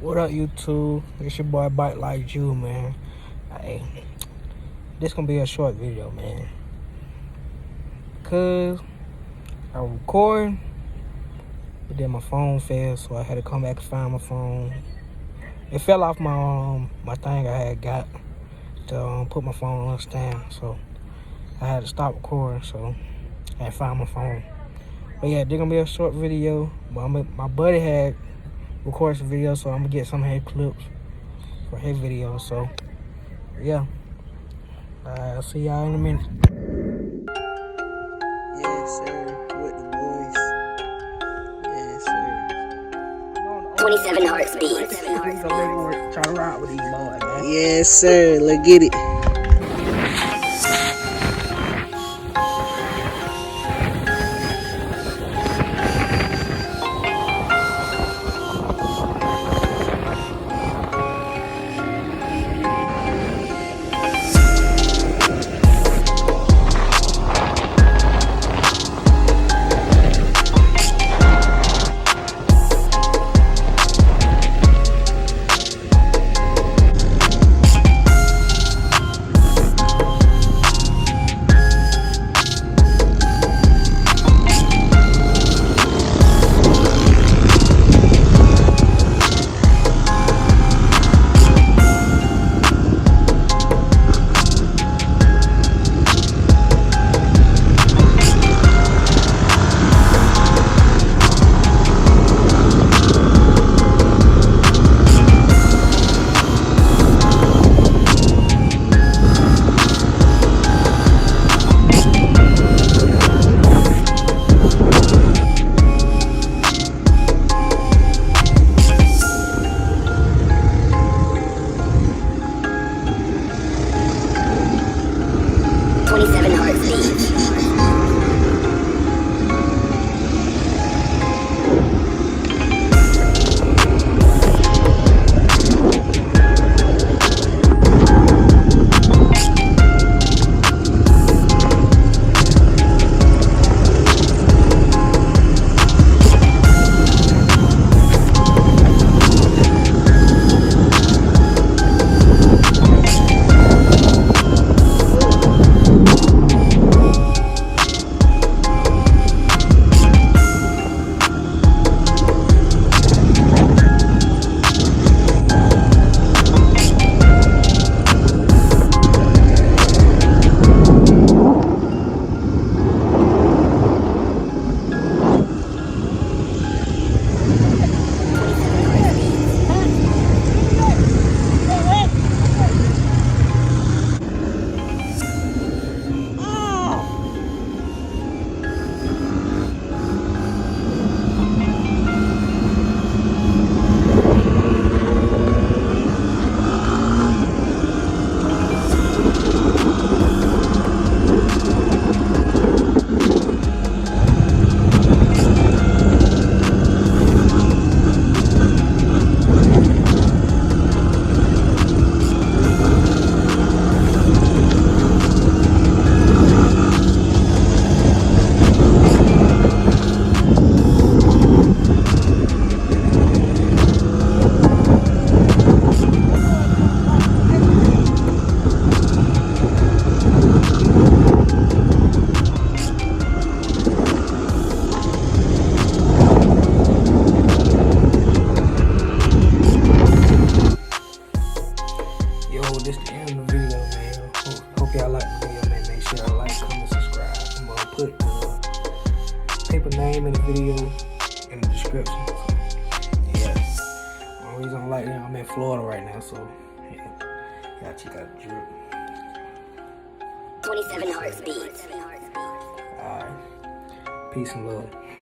What up, YouTube? It's your boy Bite Like Jew, man. Hey, this gonna be a short video, man. Cause I'm recording, but then my phone fell, so I had to come back and find my phone. It fell off my thing I had got to put my phone on stand, so I had to stop recording. So I had to find my phone. But yeah, this gonna be a short video. But my buddy had recorded some video, so I'm gonna get some of his clips for his video. So yeah, I'll see y'all in a minute. Yes, sir. With the boys. Yes, sir. 27 hearts beats. Try to ride with these boys, man. Yes, sir. Let's get it. This the end of the video, man. Hope y'all like the video, man. Make sure y'all like, comment, subscribe. I'm gonna put the paper name in the video in the description. So, yeah. The only reason I like that, I'm in Florida right now, so yeah. Y'all check out the drip. 27 hearts beats. Alright. Peace and love.